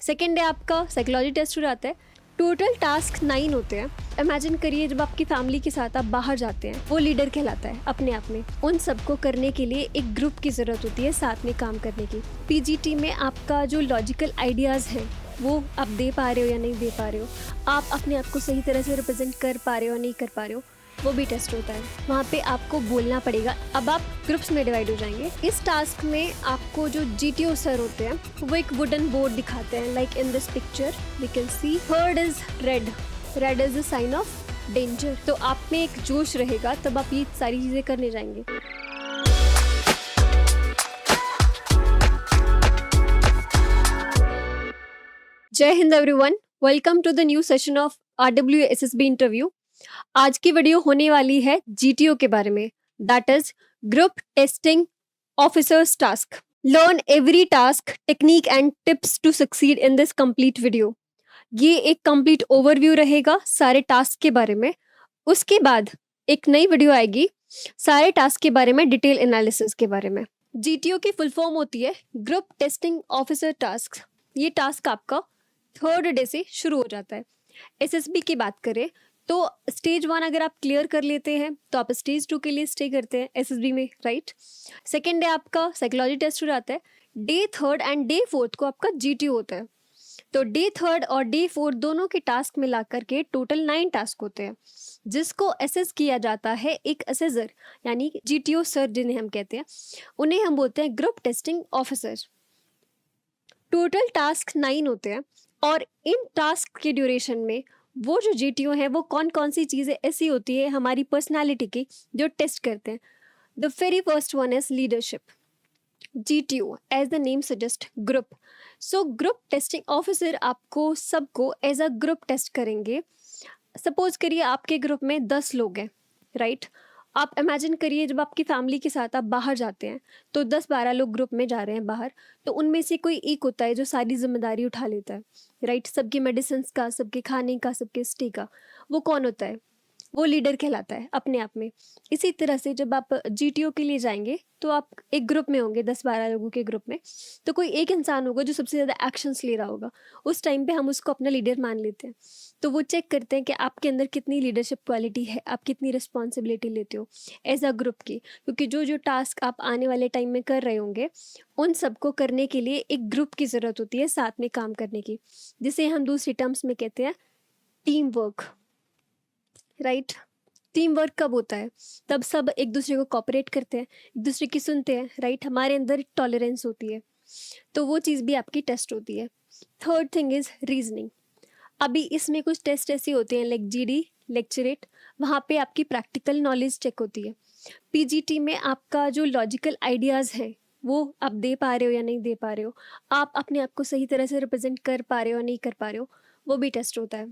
Second day आपका psychology test हो जाता है। टोटल टास्क 9 होते हैं। इमेजिन करिए जब आपकी फैमिली के साथ आप बाहर जाते हैं, वो लीडर कहलाता है अपने आप में। उन सबको करने के लिए एक ग्रुप की ज़रूरत होती है साथ में काम करने की। पीजीटी में आपका जो लॉजिकल आइडियाज़ हैं वो आप दे पा रहे हो या नहीं दे पा रहे हो, आप अपने आप को सही तरह से रिप्रेजेंट कर पा रहे हो या नहीं कर पा रहे हो, वो भी टेस्ट होता है। वहाँ पे आपको बोलना पड़ेगा। अब आप ग्रुप्स में डिवाइड हो जाएंगे। इस टास्क में आपको जो जीटीओ सर होते हैं वो एक वुडन बोर्ड दिखाते हैं, like in this picture we can see third is red. Red is the sign of danger. तो आप में एक जोश रहेगा, तब आप ये सारी चीज़ें करने जाएंगे। जय हिंद everyone, welcome to the new session of RWSSB interview. आज की वीडियो होने वाली है जीटीओ के बारे में, that is group testing officers task. Learn every task, technique and tips to succeed in this complete video. ये एक कंप्लीट ओवरव्यू रहेगा सारे टास्क के बारे में। उसके बाद एक नई वीडियो आएगी सारे टास्क के बारे में, डिटेल एनालिसिस के बारे में। जीटीओ की फुल फॉर्म होती है ग्रुप टेस्टिंग ऑफिसर टास्क। ये टास्क आपका थर्ड डे से शुरू हो जाता है। एसएसबी की बात करें तो स्टेज 1 अगर आप क्लियर कर लेते हैं तो आप स्टेज 2 के लिए स्टे करते हैं एसएसबी में, राइट। सेकेंड डे आपका साइकोलॉजी टेस्ट हो जाता है। Day third and day fourth को आपका जीटीओ होता है। तो डे थर्ड और डे फोर्थ दोनों के टास्क मिला करके टोटल 9 टास्क होते हैं, जिसको असेस किया जाता है एक असेसर, यानी जीटीओ सर जिन्हें हम कहते हैं, उन्हें हम बोलते हैं group testing officer. Total task 9 होते हैं और इन टास्क के ड्यूरेशन में वो जो जीटीओ है वो कौन कौन सी चीज़ें ऐसी होती है हमारी पर्सनालिटी की जो टेस्ट करते हैं। The very first one is leadership. GTO as the name suggest group. So group testing officer आपको सबको एज अ ग्रुप टेस्ट करेंगे। सपोज करिए आपके ग्रुप में 10 लोग हैं, राइट। आप इमेजिन करिए जब आपकी फैमिली के साथ आप बाहर जाते हैं तो 10-12 लोग ग्रुप में जा रहे हैं बाहर, तो उनमें से कोई एक होता है जो सारी जिम्मेदारी उठा लेता है, राइट। सबके मेडिसिन का, सबके खाने का, सबके स्टे का। वो कौन होता है? वो लीडर कहलाता है अपने आप में। इसी तरह से जब आप जीटीओ के लिए जाएंगे तो आप एक ग्रुप में होंगे, 10-12 लोगों के ग्रुप में, तो कोई एक इंसान होगा जो सबसे ज़्यादा एक्शंस ले रहा होगा। उस टाइम पे हम उसको अपना लीडर मान लेते हैं। तो वो चेक करते हैं कि आपके अंदर कितनी लीडरशिप क्वालिटी है, आप कितनी रिस्पॉन्सिबिलिटी लेते हो एज अ ग्रुप की। क्योंकि जो जो टास्क आप आने वाले टाइम में कर रहे होंगे उन सबको करने के लिए एक ग्रुप की ज़रूरत होती है साथ में काम करने की, जिसे हम दूसरी टर्म्स में कहते हैं team work, right. Team work कब होता है? तब सब एक दूसरे को कॉपरेट करते हैं, एक दूसरे की सुनते हैं, राइट। हमारे अंदर टॉलरेंस होती है, तो वो चीज़ भी आपकी टेस्ट होती है। Third thing is reasoning. अभी इसमें कुछ टेस्ट ऐसे होते हैं लाइक जीडी, लेक्चरेट, वहाँ पे आपकी प्रैक्टिकल नॉलेज चेक होती है। पीजीटी में आपका जो लॉजिकल आइडियाज़ है वो आप दे पा रहे हो या नहीं दे पा रहे हो, आप अपने आप को सही तरह से रिप्रेजेंट कर पा रहे हो या नहीं कर पा रहे हो, वो भी टेस्ट होता है।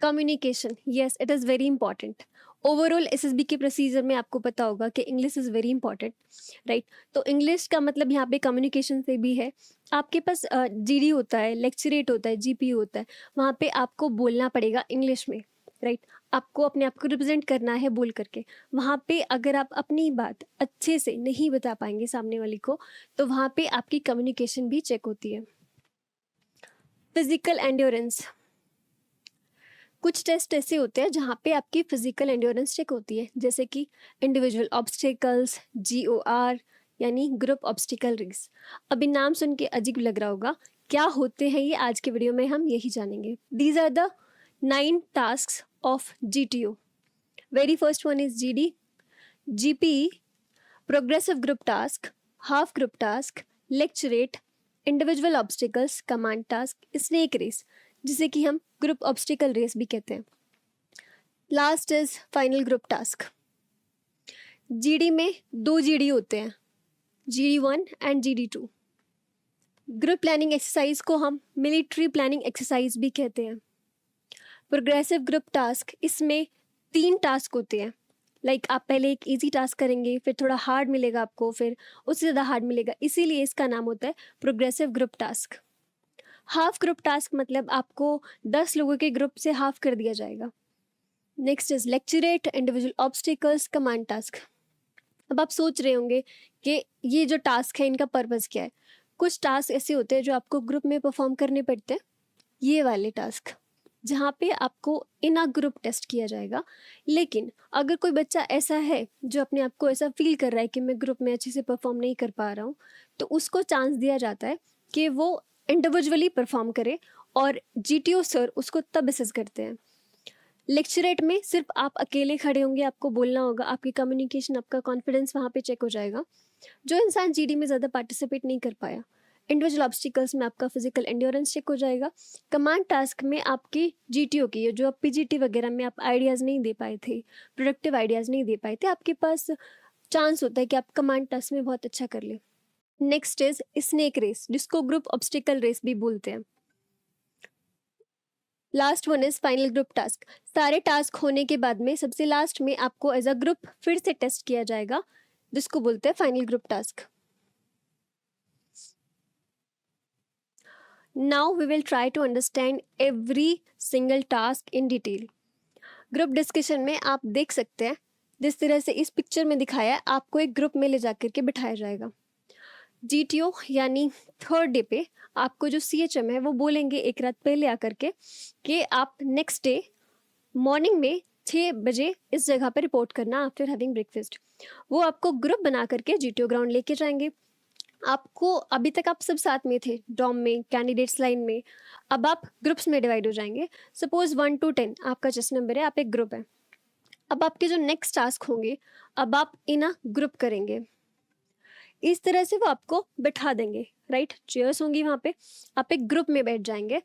Communication, yes, it is very important. Overall SSB के प्रोसीजर में आपको पता होगा कि English is very important, right. तो इंग्लिश का मतलब यहाँ पे कम्युनिकेशन से भी है। आपके पास जीडी होता है, लेक्चरेट होता है, जीपी होता है, वहाँ पे आपको बोलना पड़ेगा इंग्लिश में, राइट। आपको अपने आप को रिप्रेजेंट करना है बोल करके। वहाँ पे अगर आप अपनी बात अच्छे से नहीं बता पाएंगे सामने वाले को, तो वहाँ पे आपकी कम्युनिकेशन भी चेक होती है। फिजिकल एंड्योरेंस, कुछ टेस्ट ऐसे होते हैं जहाँ पे आपकी फिजिकल एंड्योरेंस चेक होती है, जैसे कि इंडिविजुअल ऑब्स्टिकल्स, GOR, यानी ग्रुप ऑब्स्टिकल रेस। अभी नाम सुन के अजीब लग रहा होगा, क्या होते हैं ये आज के वीडियो में हम यही जानेंगे। These are the 9 task of GTO। Very first one is GD, GP, progressive group task, half group task, lecturette, individual obstacles, command task, snake race, जिसे कि हम ग्रुप ऑब्स्टिकल रेस भी कहते हैं। Last is final group task. GD में 2 GD होते हैं, GD1 and GD2। Group planning exercise को हम मिलिट्री प्लानिंग एक्सरसाइज भी कहते हैं। प्रोग्रेसिव ग्रुप टास्क, इसमें 3 टास्क होते हैं। लाइक आप पहले एक इजी टास्क करेंगे, फिर थोड़ा हार्ड मिलेगा आपको, फिर उससे ज़्यादा हार्ड मिलेगा, इसीलिए इसका नाम होता है progressive group task. Half group task मतलब आपको 10 लोगों के ग्रुप से हाफ कर दिया जाएगा। Next is lecturette, individual obstacles, command task. अब आप सोच रहे होंगे कि ये जो टास्क है इनका पर्पस क्या है। कुछ टास्क ऐसे होते हैं जो आपको ग्रुप में परफॉर्म करने पड़ते हैं, ये वाले टास्क जहाँ पे आपको इन अ ग्रुप टेस्ट किया जाएगा। लेकिन अगर कोई बच्चा ऐसा है जो अपने आप को ऐसा फील कर रहा है कि मैं ग्रुप में अच्छे से परफॉर्म नहीं कर पा रहा हूँ, तो उसको चांस दिया जाता है कि वो इंडिविजुअली परफॉर्म करे, और जीटीओ सर उसको तब असेस करते हैं। लेक्चरेट में सिर्फ आप अकेले खड़े होंगे, आपको बोलना होगा, आपकी कम्युनिकेशन, आपका कॉन्फिडेंस वहाँ पे चेक हो जाएगा। जो इंसान जीडी में ज़्यादा पार्टिसिपेट नहीं कर पाया, इंडिविजुअल ऑब्स्टिकल्स में आपका फिजिकल एंड्योरेंस चेक हो जाएगा। कमांड टास्क में आपकी जीटीओ की, जो आप पीजीटी वगैरह में आप आइडियाज़ नहीं दे पाए थे, प्रोडक्टिव आइडियाज़ नहीं दे पाए थे, आपके पास चांस होता है कि आप कमांड टास्क में बहुत अच्छा कर ले। नेक्स्ट इज स्नेक रेस, जिसको ग्रुप ऑब्स्टिकल रेस भी बोलते हैं। Last one is final group task. सारे टास्क होने के बाद में सबसे लास्ट में आपको एज अ ग्रुप फिर से टेस्ट किया जाएगा, जिसको बोलते हैं final group task. Now we will try to understand every single task in detail. Group discussion में आप देख सकते हैं जिस तरह से इस पिक्चर में दिखाया है, आपको एक ग्रुप में ले जाकर के बिठाया जाएगा। जीटीओ यानी थर्ड डे पे आपको जो सीएचएम है वो बोलेंगे एक रात पहले आकर के कि आप नेक्स्ट डे मॉर्निंग में 6 बजे इस जगह पर रिपोर्ट करना आफ्टर हैविंग ब्रेकफास्ट। वो आपको ग्रुप बना करके जीटीओ ग्राउंड लेके जाएंगे। आपको अभी तक आप सब साथ में थे, डॉम में, कैंडिडेट्स लाइन में, अब आप ग्रुप्स में डिवाइड हो जाएंगे। सपोज 1 to 10 आपका चेस्ट नंबर है, आप एक ग्रुप है। अब आपके जो नेक्स्ट टास्क होंगे, अब आप इन अ ग्रुप करेंगे। इस तरह से वो आपको बैठा देंगे, राइट, चेयर्स होंगी वहाँ पे, आप एक ग्रुप में बैठ जाएंगे।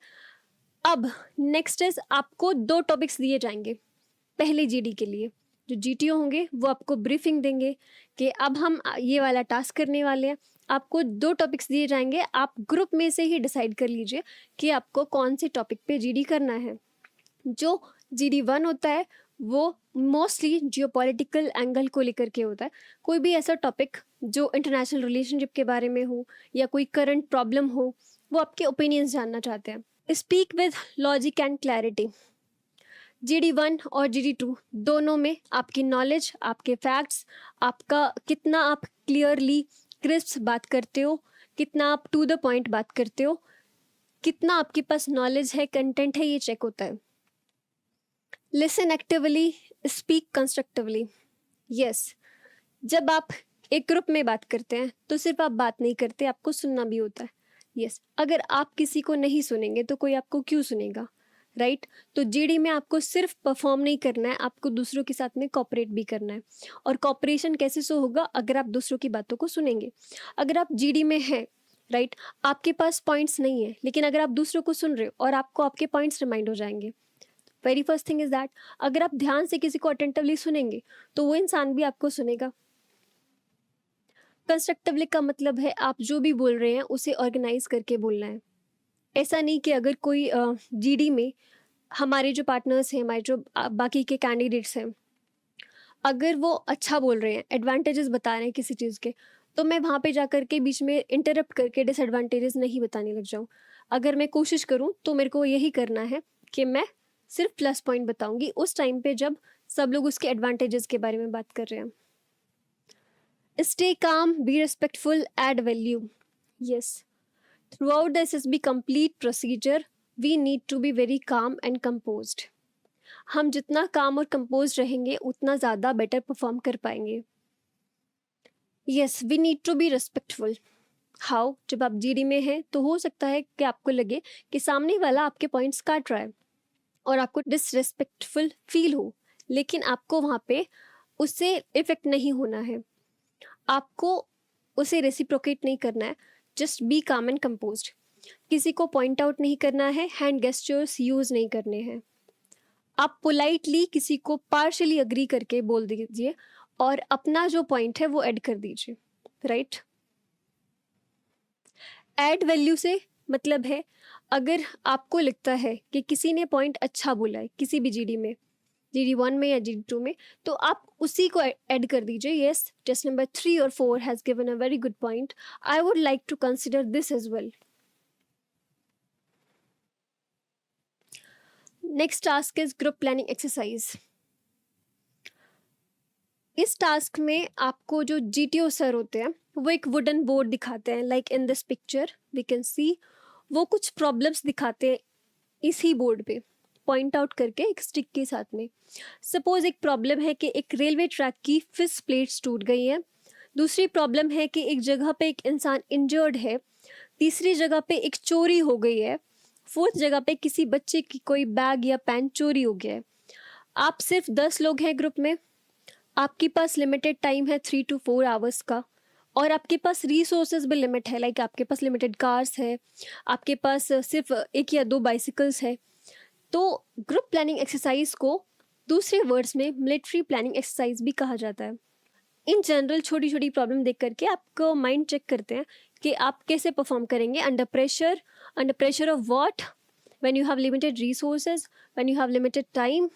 अब नेक्स्ट इज आपको 2 टॉपिक्स दिए जाएंगे। पहले जीडी के लिए जो जीटीओ होंगे वो आपको ब्रीफिंग देंगे कि अब हम ये वाला टास्क करने वाले हैं। आपको 2 टॉपिक्स दिए जाएंगे, आप ग्रुप में से ही डिसाइड कर लीजिए कि आपको कौन से टॉपिक पे जीडी करना है। जो GD1 होता है वो मोस्टली जियोपॉलिटिकल एंगल को लेकर के होता है। कोई भी ऐसा टॉपिक जो इंटरनेशनल रिलेशनशिप के बारे में हो या कोई करंट प्रॉब्लम हो, वो आपके ओपिनियंस जानना चाहते हैं। Speak with logic and clarity. GD1 और GD2 दोनों में आपकी नॉलेज, आपके फैक्ट्स, आपका कितना आप क्लियरली क्रिस्प बात करते हो, कितना आप टू द पॉइंट बात करते हो, कितना आपके पास नॉलेज है, कंटेंट है, ये चेक होता है। Listen actively, speak constructively. Yes, जब आप एक ग्रुप में बात करते हैं तो सिर्फ आप बात नहीं करते, आपको सुनना भी होता है। यस, अगर आप किसी को नहीं सुनेंगे तो कोई आपको क्यों सुनेगा, राइट? तो जीडी में आपको सिर्फ परफॉर्म नहीं करना है, आपको दूसरों के साथ में कॉपरेट भी करना है। और कॉपरेशन कैसे सो होगा? अगर आप दूसरों की बातों को सुनेंगे। अगर आप जीडी में हैं, राइट, आपके पास पॉइंट्स नहीं है, लेकिन अगर आप दूसरों को सुन रहे हो और आपको आपके पॉइंट्स रिमाइंड हो जाएंगे। Very first thing is that अगर आप ध्यान से किसी को अटेंटिवली सुनेंगे तो वो इंसान भी आपको सुनेगा। कंस्ट्रक्टिवली का मतलब है आप जो भी बोल रहे हैं उसे ऑर्गेनाइज करके बोलना है। ऐसा नहीं कि अगर कोई जीडी में हमारे जो पार्टनर्स हैं, हमारे जो बाकी के कैंडिडेट्स हैं, अगर वो अच्छा बोल रहे हैं, एडवांटेजेस बता रहे हैं किसी चीज़ के, तो मैं वहाँ पे जा कर के बीच में इंटरप्ट करके डिसएडवांटेजेस नहीं बताने लग जाऊँ। अगर मैं कोशिश करूँ तो मेरे को यही करना है कि मैं सिर्फ प्लस पॉइंट बताऊंगी उस टाइम पे जब सब लोग उसके एडवांटेजेस के बारे में बात कर रहे हैं। Stay calm, be respectful, add value. Yes, throughout the SSB complete procedure we need to be very calm and composed. हम जितना काम और कंपोज रहेंगे उतना ज़्यादा बेटर परफॉर्म कर पाएंगे। Yes, we need to be respectful. How? जब आप जीडी में हैं तो हो सकता है कि आपको लगे कि सामने वाला आपके पॉइंट्स काट रहा है और आपको डिसरिस्पेक्टफुल फील हो, लेकिन आपको वहाँ पे उससे इफेक्ट नहीं होना है, आपको उसे रेसिप्रोकेट नहीं करना है। जस्ट बी काम एंड कंपोज्ड। किसी को पॉइंट आउट नहीं करना है, हैंड गेस्चर्स यूज़ नहीं करने हैं। आप पोलाइटली किसी को पार्शली अग्री करके बोल दीजिए और अपना जो पॉइंट है वो ऐड कर दीजिए, राइट? ऐड वैल्यू से मतलब है अगर आपको लगता है कि किसी ने पॉइंट अच्छा बोला है किसी भी जीडी में, GD1 में या GD2 में, तो आप उसी को ऐड कर दीजिए। यस, टेस्ट नंबर 3 और 4 has given a very good point, I would like to consider this as well. Next task is group planning exercise. इस टास्क में आपको जो जीटीओ सर होते हैं वो एक वुडन बोर्ड दिखाते हैं, like in this picture we can see. वो कुछ प्रॉब्लम्स दिखाते हैं इसी बोर्ड पे पॉइंट आउट करके एक स्टिक के साथ में। सपोज एक प्रॉब्लम है कि एक रेलवे ट्रैक की फिस प्लेट्स टूट गई हैं। दूसरी प्रॉब्लम है कि एक जगह पे एक इंसान इंजर्ड है। तीसरी जगह पे एक चोरी हो गई है। फोर्थ जगह पे किसी बच्चे की कोई बैग या पेन चोरी हो गया है। आप सिर्फ 10 लोग हैं ग्रुप में, आपके पास लिमिटेड टाइम है 3 to 4 आवर्स का, और आपके पास रिसोर्सेज भी लिमिट है, लाइक आपके पास लिमिटेड कार्स है, आपके पास सिर्फ 1 या 2 बाइसिकल्स है। तो ग्रुप प्लानिंग एक्सरसाइज को दूसरे वर्ड्स में मिलिट्री प्लानिंग एक्सरसाइज भी कहा जाता है। इन जनरल छोटी छोटी प्रॉब्लम देख करके आपको माइंड चेक करते हैं कि आप कैसे परफॉर्म करेंगे under pressure of what, when you have limited resources, when you have limited time.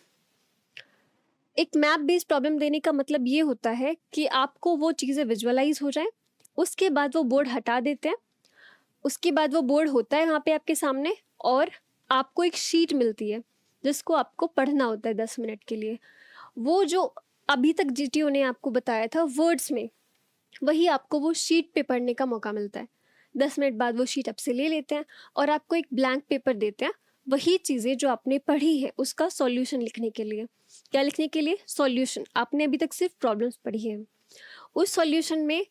एक मैप बेस्ड प्रॉब्लम देने का मतलब ये होता है कि आपको वो चीज़ें विजुअलाइज हो जाए, उसके बाद वो बोर्ड हटा देते हैं, उसके बाद वो बोर्ड होता है वहाँ पे आपके सामने, और आपको एक शीट मिलती है जिसको आपको पढ़ना होता है 10 मिनट के लिए। वो जो अभी तक जीटीओ ने आपको बताया था वर्ड्स में, वही आपको वो शीट पे पढ़ने का मौका मिलता है। 10 मिनट बाद वो शीट आपसे ले लेते हैं और आपको एक ब्लैंक पेपर देते हैं, वही चीज़ें जो आपने पढ़ी है उसका सॉल्यूशन लिखने के लिए। क्या लिखने के लिए? सॉल्यूशन। आपने अभी तक सिर्फ प्रॉब्लम्स पढ़ी है, उस सॉल्यूशन में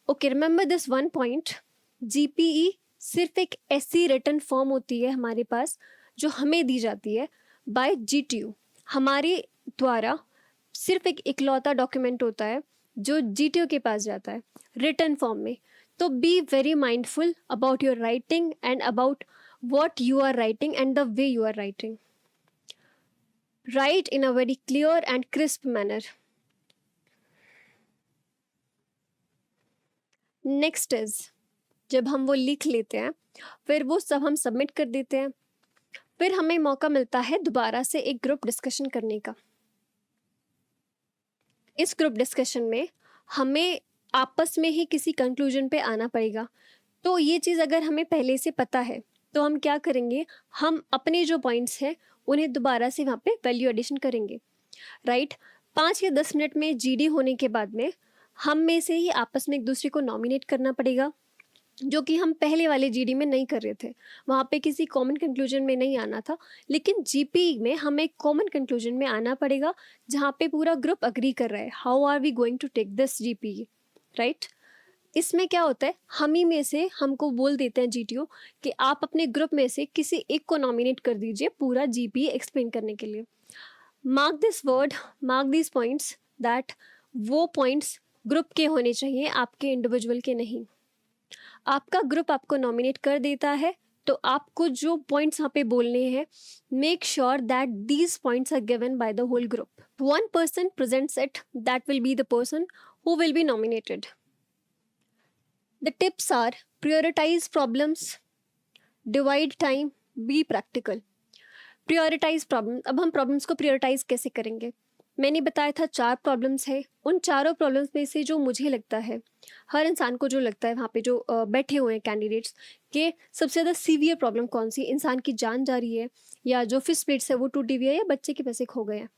okay remember this one point, GPE सिर्फ एक ऐसी रिटन फॉर्म होती है हमारे पास जो हमें दी जाती है बाय जीटीयू। हमारे द्वारा सिर्फ एक इकलौता डॉक्यूमेंट होता है जो जीटीयू के पास जाता है रिटन फॉर्म में। तो be very mindful about your writing and about what you are writing and the way you are writing. Write in a very clear and crisp manner. Next is, जब हम वो लिख लेते हैं फिर वो सब हम सबमिट कर देते हैं, फिर हमें मौका मिलता है दोबारा से एक ग्रुप डिस्कशन करने का। इस ग्रुप डिस्कशन में हमें आपस में ही किसी कंक्लूजन पे आना पड़ेगा। तो ये चीज़ अगर हमें पहले से पता है तो हम क्या करेंगे, हम अपने जो पॉइंट्स हैं उन्हें दोबारा से वहाँ पे वैल्यू एडिशन करेंगे, राइट। 5 या 10 मिनट में जीडी होने के बाद में हम में से ही आपस में एक दूसरे को नॉमिनेट करना पड़ेगा, जो कि हम पहले वाले जीडी में नहीं कर रहे थे। वहाँ पे किसी कॉमन कंक्लूजन में नहीं आना था, लेकिन जीपी में हमें एक कॉमन कंक्लूजन में आना पड़ेगा जहाँ पे पूरा ग्रुप अग्री कर रहा है how are we going to take this GP, right. इसमें क्या होता है, हम ही में से हमको बोल देते हैं जीटीओ कि आप अपने ग्रुप में से किसी एक को नॉमिनेट कर दीजिए पूरा जीपी एक्सप्लेन करने के लिए। Mark this word, mark this points, that वो पॉइंट्स ग्रुप के होने चाहिए, आपके इंडिविजुअल के नहीं। आपका ग्रुप आपको नॉमिनेट कर देता है तो आपको जो पॉइंट्स यहाँ पे बोलने हैं, make sure that these points are given by the whole group. One person presents it, that will be the person who will be nominated. The tips are prioritize problems, divide time, be practical. Prioritize problem। अब हम problems को prioritize कैसे करेंगे? मैंने बताया था 4 problems हैं। उन चारों प्रॉब्लम्स में से जो मुझे लगता है, हर इंसान को जो लगता है वहाँ पे जो बैठे हुए हैं कैंडिडेट्स के, सबसे ज़्यादा सीवियर प्रॉब्लम कौन सी, इंसान की जान जा रही है या जो फिश प्लेट्स है वो टूटी हुई है या बच्चे के पैसे खो गए हैं,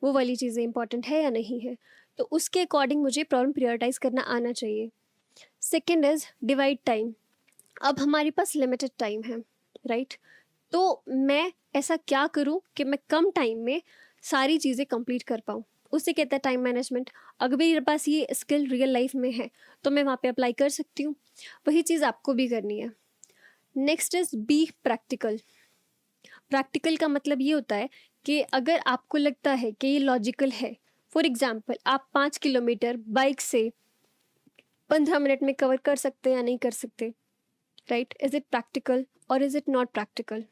वो वाली चीज़ें इंपॉर्टेंट है या नहीं है, तो उसके अकॉर्डिंग मुझे प्रॉब्लम prioritize करना आना चाहिए। Second is divide time. अब हमारे पास लिमिटेड टाइम है, राइट। तो मैं ऐसा क्या करूं कि मैं कम टाइम में सारी चीज़ें कंप्लीट कर पाऊँ, उसे कहता है टाइम मैनेजमेंट। अगर मेरे पास ये स्किल रियल लाइफ में है तो मैं वहाँ पे अप्लाई कर सकती हूँ, वही चीज़ आपको भी करनी है। Next is be practical. Practical का मतलब ये होता है कि अगर आपको लगता है कि ये लॉजिकल है, फॉर एग्जाम्पल आप 5 किलोमीटर बाइक से 15 मिनट में कवर कर सकते हैं या नहीं कर सकते, राइट। इज इट प्रैक्टिकल और इज इट नॉट प्रैक्टिकल?